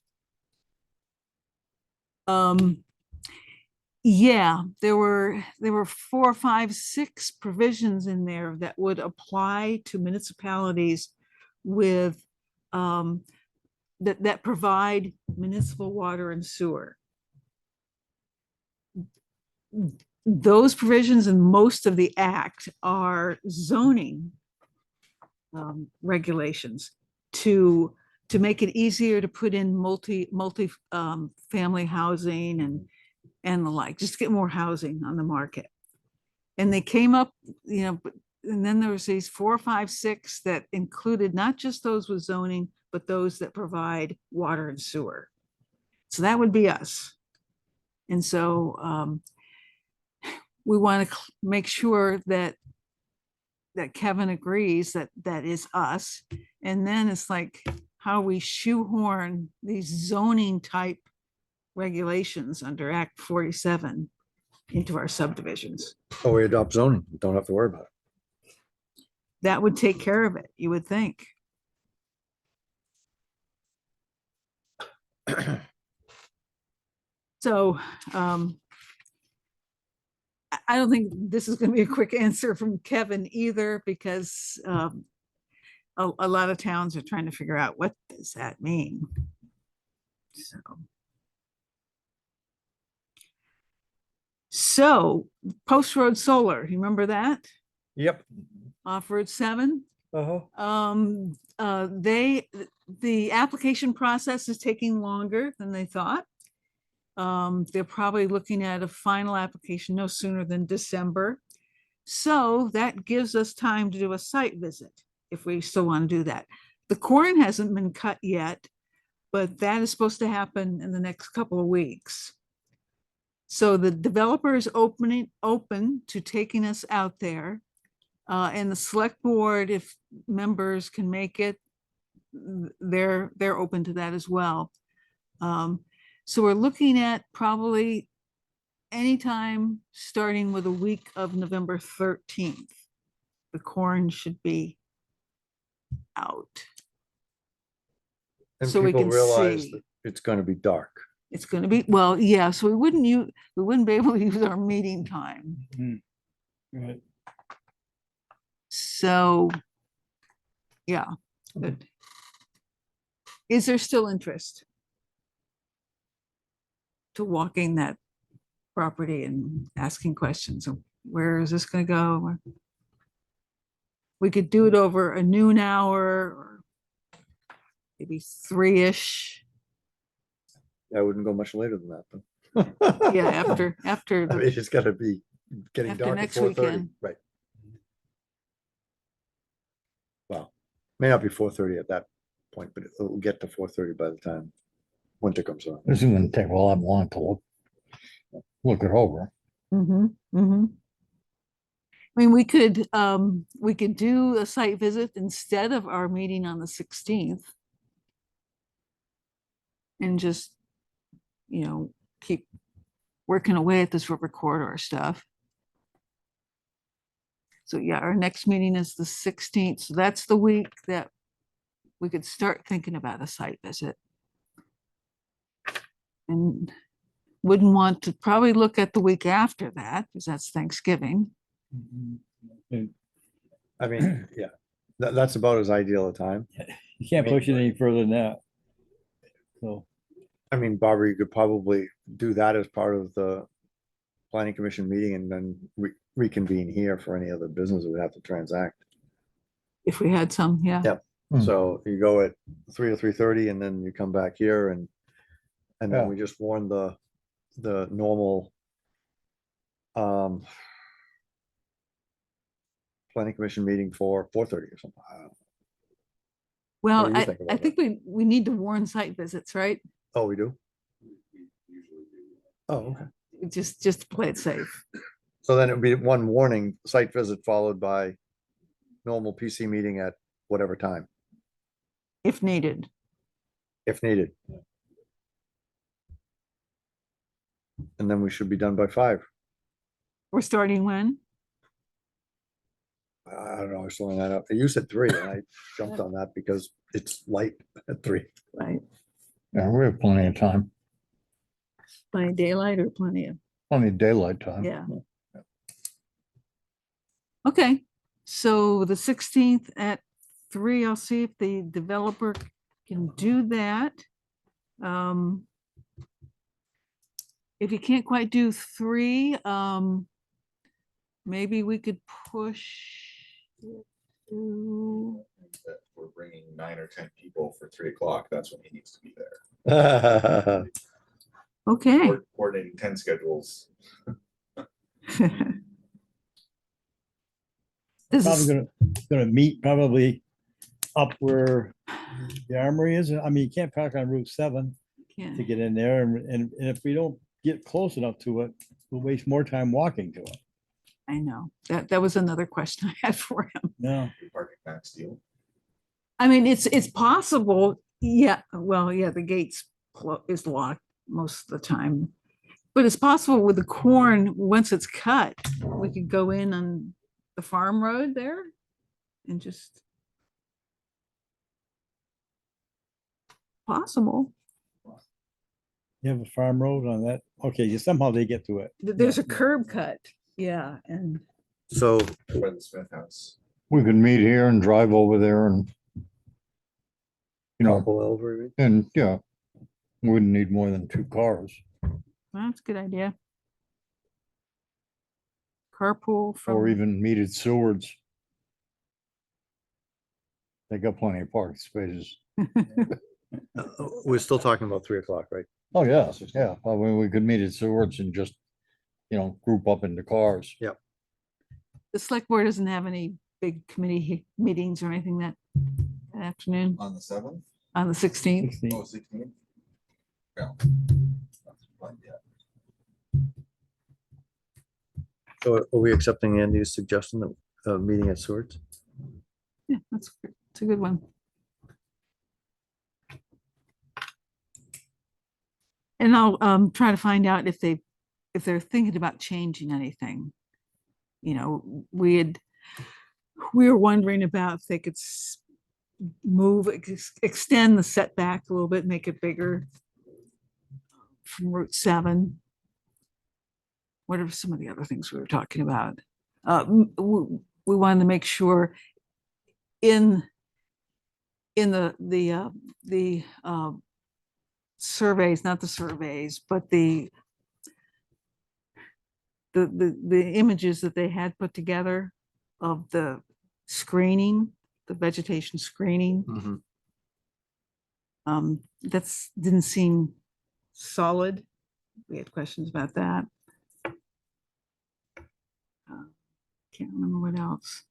Yeah, there were 4, 5, 6 provisions in there that would apply to municipalities with that provide municipal water and sewer. Those provisions in most of the act are zoning regulations to make it easier to put in multi family housing and the like, just to get more housing on the market. And they came up, and then there was these 4, 5, 6 that included not just those with zoning, but those that provide water and sewer. So that would be us. And so we want to make sure that Kevin agrees that that is us. And then it's like how we shoehorn these zoning type regulations under Act 47 into our subdivisions. Oh, we adopt zoning, don't have to worry about That would take care of it, you would think. it. So I don't think this is going to be a quick answer from Kevin either, because a lot of towns are trying to figure out what does that mean. So Post Road Solar, you remember that? Yep. Off Route 7? Uh-huh. The application process is taking longer than they thought. They're probably looking at a final application no sooner than December. So that gives us time to do a site visit if we still want to do that. The corn hasn't been cut yet, but that is supposed to happen in the next couple of weeks. So the developer is open to taking us out there. And the select board, if members can make it, they're open to that as well. So we're looking at probably anytime starting with a week of November 13th. The corn should be out. And So we people can realize see. that it's gonna be dark. It's going to be, well, yeah, so we wouldn't be able to use our meeting time. Right. So, yeah, good. Is there still interest to walking that property and asking questions of where is this going to go? We could do it over a noon hour or maybe 3-ish. I wouldn't go much later than that, though. Yeah, after I mean, the, it's gotta be getting After dark at next 4:30, weekend. right? Well, may not be 4:30 at that point, but it'll get to 4:30 by the time winter comes on. This is gonna take a lot long to look it over. I mean, we could do a site visit instead of our meeting on the 16th. And just, keep working away at this river corridor stuff. So yeah, our next meeting is the 16th. So that's the week that we could start thinking about a site visit. And wouldn't want to probably look at the week after that, because that's Thanksgiving. I mean, yeah, that's about as ideal a time. You can't push it any further than that. So, I mean, Barbara, you could probably do that as part of the planning commission meeting and then reconvene here for any other business that we have to transact. If we had some, yeah. Yep. Hmm. So you go at 3 or 3:30 and then you come back here and then Yeah. we just warn the normal planning commission meeting for 4:30 or something. I don't know. Well, do you I think about I think we need to warn site visits, right? Oh, we do? Usually do. Oh, okay. Just to play it safe. So then it would be one warning, site visit followed by normal PC meeting at whatever time, If needed. if needed. And then we should be done by 5. We're starting when? I don't know, I was throwing that up. You said 3 and I jumped on that because it's light at 3. Right. Yeah, we have plenty of time, Plenty of daylight or plenty of, plenty of daylight time. yeah. Okay, so the 16th at 3, I'll see if the developer can do that. If you can't quite do 3, maybe we could push it to, That we're bringing 9 or 10 people for 3 o'clock. That's when he needs to be there. okay. Coordinating 10 schedules. 'Cause probably it's- gonna meet probably up where the armory is. I mean, you can't park on Route 7 yeah, to get in there, and if we don't get close enough to it, we'll waste more time walking to it. I know. That was another question I had for him. No, Parking Max deal. I mean, it's possible. Yeah, well, yeah, the gates is locked most of the time. But it's possible with the corn, once it's cut, we could go in on the farm road there and just possible. you have a farm road on that. Okay, somehow they get to it. There's a Yeah. curb cut. Yeah, and So By the Smith House. We could meet here and drive over there and, you know, carpool over, you mean? and yeah, wouldn't need more than 2 cars. well, that's a good idea. Carpool Or from, even meet at Seward's. They got plenty of parking spaces. We're still talking about 3 o'clock, right? Oh, yeah, yeah. I mean, we could meet at Seward's and just, group up into cars. the select board doesn't have any big committee meetings or anything that afternoon On the 7th? on the 16th. 16. Oh, 16th? No. That's fine, yeah. So are we accepting Andy's suggestion of meeting at Seward's? Yeah, it's a good one. And I'll try to find out if they're thinking about changing anything. You know, we were wondering about if they could extend the setback a little bit, make it bigger from Route 7. What are some of the other things we were talking about? We wanted to make sure in the surveys, not the surveys, but the images that they had put together of the screening, the vegetation screening, didn't seem solid. We had questions about that. Can't remember what else.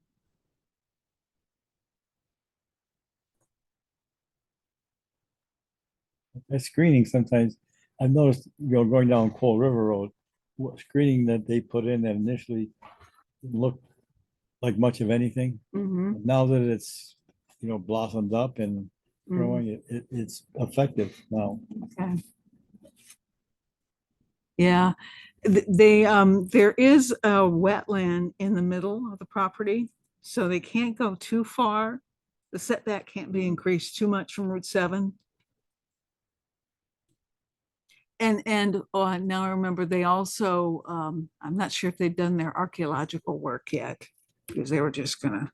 That screening sometimes, I've noticed, going down Coal River Road, what screening that they put in that initially didn't look like much of anything. Mhm, Now that it's, blossomed up and mhm. growing, it's effective now. Okay. Yeah, there is a wetland in the middle of the property, so they can't go too far. The setback can't be increased too much from Route 7. And now I remember they also, I'm not sure if they've done their archaeological work yet, because they were just gonna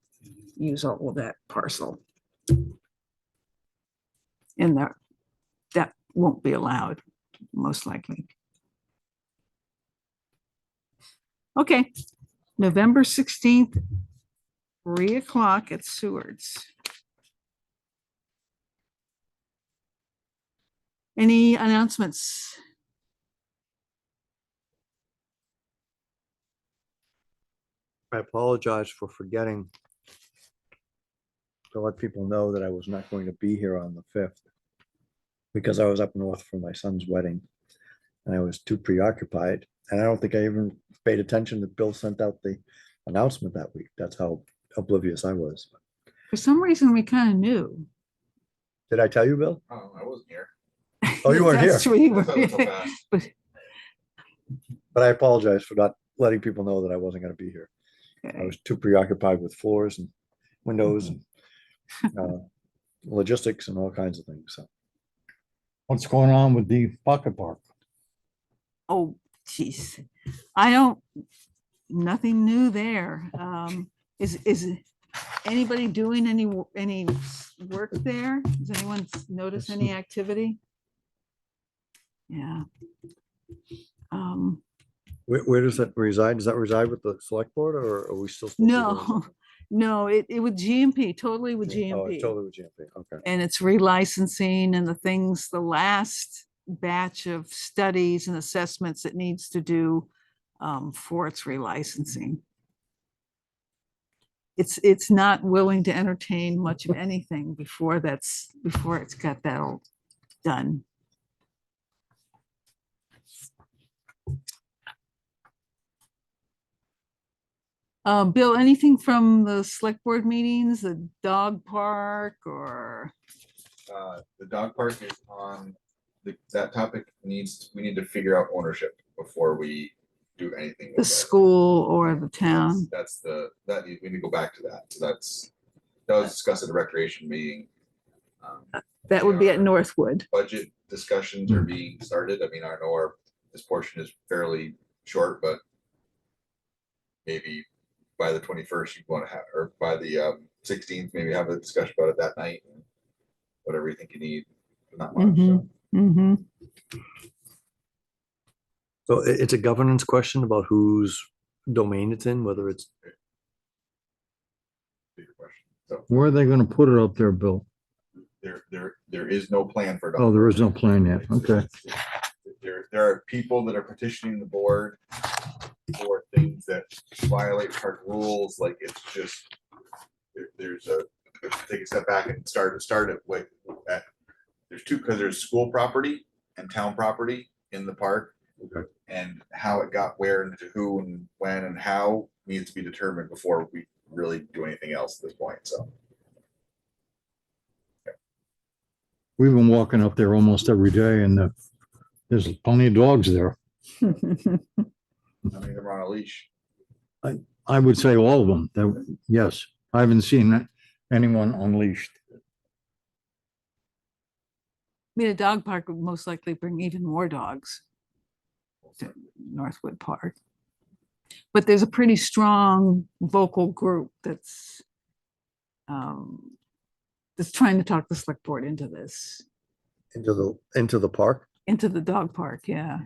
use all of that parcel. And that won't be allowed, most likely. Okay, November 16th, 3 o'clock at Seward's. Any announcements? I apologize for forgetting to let people know that I was not going to be here on the 5th because I was up north for my son's wedding and I was too preoccupied. And I don't think I even paid attention that Bill sent out the announcement that week. That's how oblivious I was. For some reason, we kind of knew. Did I tell you, Bill? Oh, I wasn't here. Oh, you weren't That's here. true, you I thought it was so were- fast. But But I apologize for not letting people know that I wasn't going to be here. I okay, was too preoccupied with floors and windows and logistics and all kinds of things. So What's going on with the pocket park? oh, geez, nothing new there. Is anybody doing any work there? Does anyone notice any activity? Yeah. where does that reside? Does that reside with the select board or are we still? supposed to be doing No, something? no, it with GMP, totally with Oh, it's GMP. totally with GMP. Okay. And it's relicensing and the last batch of studies and assessments it needs to do for its relicensing. it's not willing to entertain much of anything before it's got that all done. Bill, anything from the select board meetings, the dog park or? The dog park is on, that topic we need to figure out ownership before we do anything. The with that. school or the town? We need to go back to that. So that was discussed at a recreation meeting. That would be at our Northwood. Budget discussions are being started. I mean, I know this portion is fairly short, but maybe by the 21st, you want to have, or by the 16th, maybe have a discussion about it that night. And whatever you think you need, not much. So. Mm-hmm. So it's a governance question about whose domain it's in, whether it's, Big question. So Where are they gonna put it up there, Bill? there is no plan for. Oh, there is no plan yet. Okay. There are people that are petitioning the board for things that violate park rules, like it's just, there's take a step back and start it with, because there's school property and town property in the park. Okay. And how it got where and to who and when and how needs to be determined before we really do anything else at this point, so. We've been walking up there almost every day and there's plenty of dogs there. I mean, they're on a leash. I would say all of them. Yes, I haven't seen anyone unleashed. I mean, a dog park would most likely bring even more dogs to Northwood Park. But there's a pretty strong vocal group that's trying to talk the select board into this, into the park. into the dog park, yeah.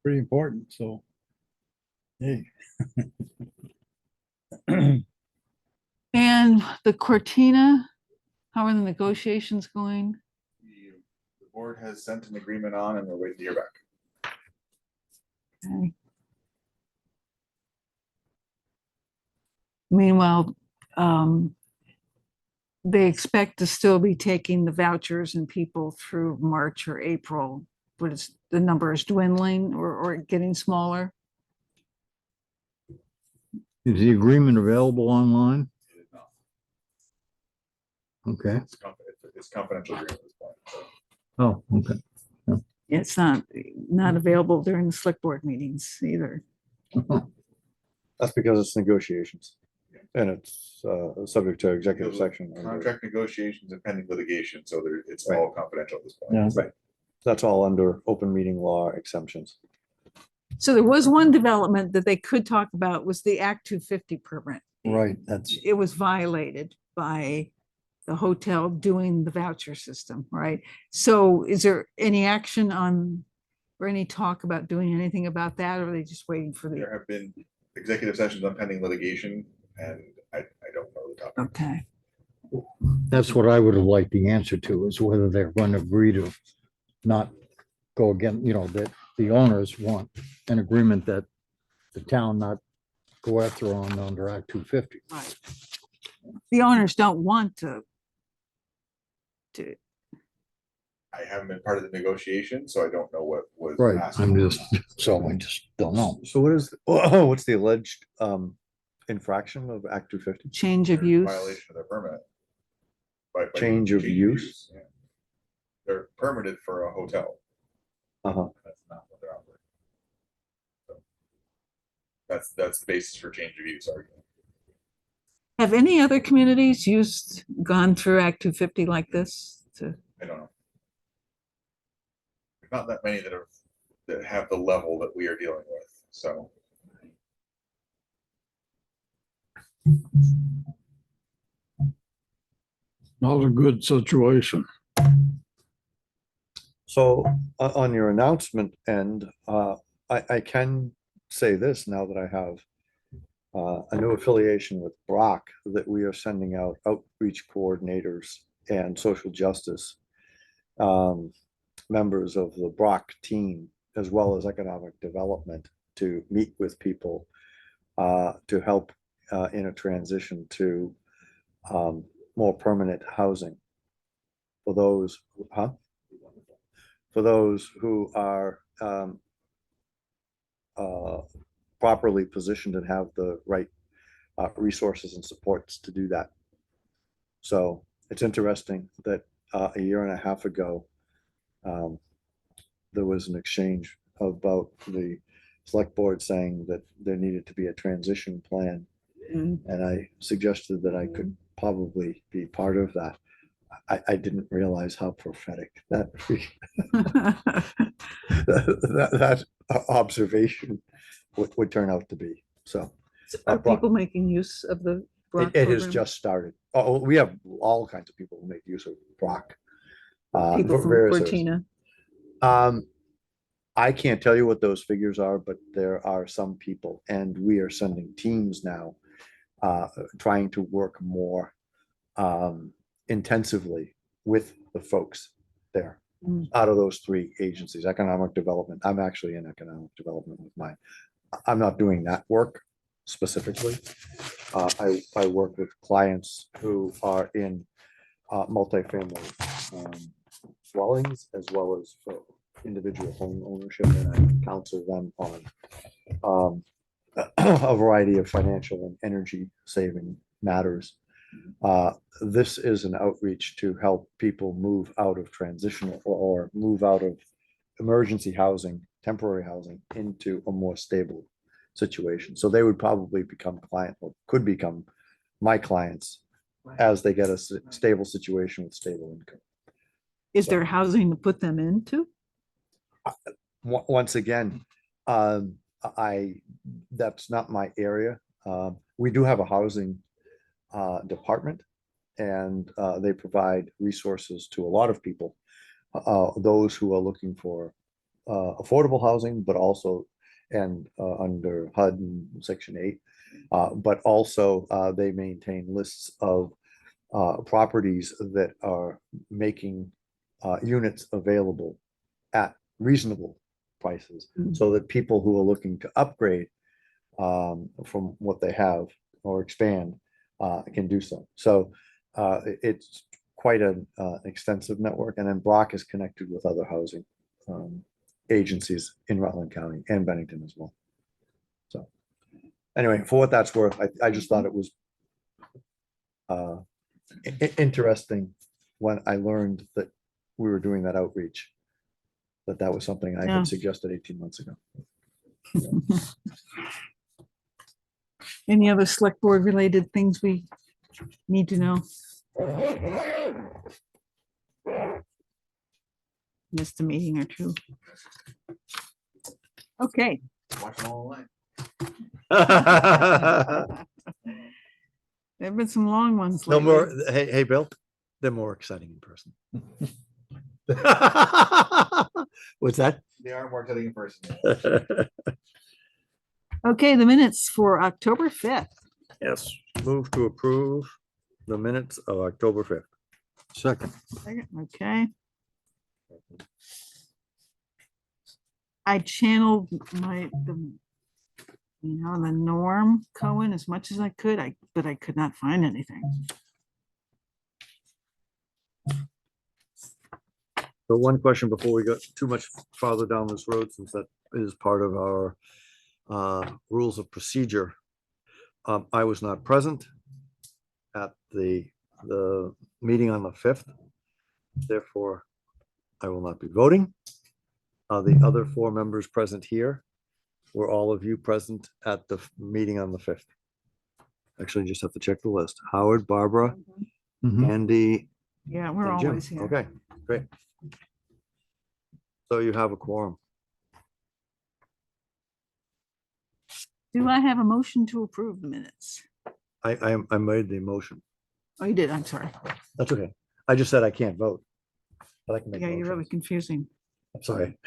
Pretty important, so. Hey. And the Cortina, how are the negotiations going? The board has sent an agreement on and we're waiting to hear back. Okay. Meanwhile, they expect to still be taking the vouchers and people through March or April, but the number is dwindling or getting smaller. Is the agreement available online? It is not. Okay. It's confidential agreement at this point. So. Oh, okay. It's not available during the select board meetings either. That's because it's negotiations. And it's subject to executive section. Contract negotiations and pending litigation, so it's Right. all confidential at this point. Yeah. Right. That's all under open meeting law exemptions. So there was one development that they could talk about was the Act 250 permit. Right, that's, It was violated by the hotel doing the voucher system, right? So is there any action on, or any talk about doing anything about that, or are they just waiting for the, There have been executive sessions on pending litigation, and I don't know the topic. okay, that's what I would have liked the answer to, is whether they're going to agree to not go again, that the owners want an agreement that the town not go after on under Act 250. right. The owners don't want to, I haven't been part of the negotiation, so I don't know what was. Right, asked I'm for. I just don't know. So what's the alleged infraction of Act 250? change of They're in use. Violation of their permit. By Change of use? Yeah. They're permitted for a hotel. Uh-huh. That's not what they're operating. So that's the basis for change of use argument. Have any other communities gone through Act 250 like this? I don't know. There's not that many that have the level that we are dealing with, so. Not a good situation. So on your announcement end, I can say this now that I have a new affiliation with Brock, that we are sending out outreach coordinators and social justice members of the Brock team, as well as economic development, to meet with people to help in a transition to more permanent housing for those, for those who are properly positioned and have the right resources and supports to do that. So it's interesting that a year and a half ago, there was an exchange about the select board saying that there needed to be a transition plan. Mm. And I suggested that I could probably be part of that. I didn't realize how prophetic that that observation would turn out to be. So Are people making use of the Brock it has program? just started. Oh, we have all kinds of people who make use of Brock. People for from various areas. Cortina. I can't tell you what those figures are, but there are some people, and we are sending teams now, trying to work more intensively with the folks there. Mm. Out of those three agencies, economic development, I'm actually in economic development with mine. I'm not doing that work specifically. I work with clients who are in multifamily dwellings as well as for individual home ownership, and I counsel them on a variety of financial and energy saving matters. This is an outreach to help people move out of transitional or move out of emergency housing, temporary housing, into a more stable situation. So they would probably become client or could become my clients as they get a stable situation with stable income. Is there housing to put them into? Once again, that's not my area. We do have a housing department, and they provide resources to a lot of people, those who are looking for affordable housing, but also and under HUD and Section 8, but also they maintain lists of properties that are making units available at reasonable prices, Mhm. so that people who are looking to upgrade from what they have or expand can do so. So it's quite an extensive network, and then Brock is connected with other housing agencies in Rutland County and Bennington as well. So anyway, for what that's worth, I just thought it was interesting when I learned that we were doing that outreach, that was something I Yeah. had suggested 18 months ago. Any other select board related things we need to know? Missed a meeting or two. Okay. Watch them all online. There've been some long ones No more, lately. hey, Bill, they're more exciting in person. What's that? They are more exciting in person. Okay, the minutes for October 5th. Yes, move to approve the minutes of October 5th. Second. Okay. I channeled the Norm Cohen as much as I could, but I could not find anything. So one question before we go too much farther down this road, since that is part of our rules of procedure. I was not present at the meeting on the 5th. Therefore, I will not be voting. The other 4 members present here were all of you present at the meeting on the 5th. Actually, just have to check the list. Howard, Barbara, Mhm. Andy, Yeah, we're and Jim. always here. Okay, great. So you have a quorum. Do I have a motion to approve the minutes? I made the motion. Oh, you did, I'm sorry. That's okay. I just said I can't vote. But I can make Yeah, you're really motions. confusing. I'm sorry.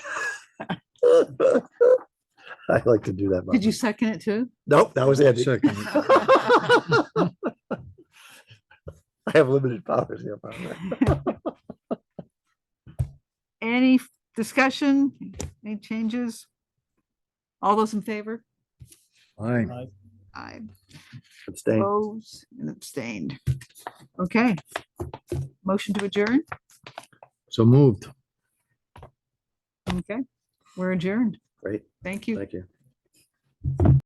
I like to do that. Did you Barbara. second it too? Nope, that was Andy. Second. I have limited powers here. Barbara. Any discussion, any changes? All those in favor? Aye. I Abstain. opposed and abstained. Okay. Motion to adjourn? So moved. Okay, we're adjourned. Great. Thank you. Thank you.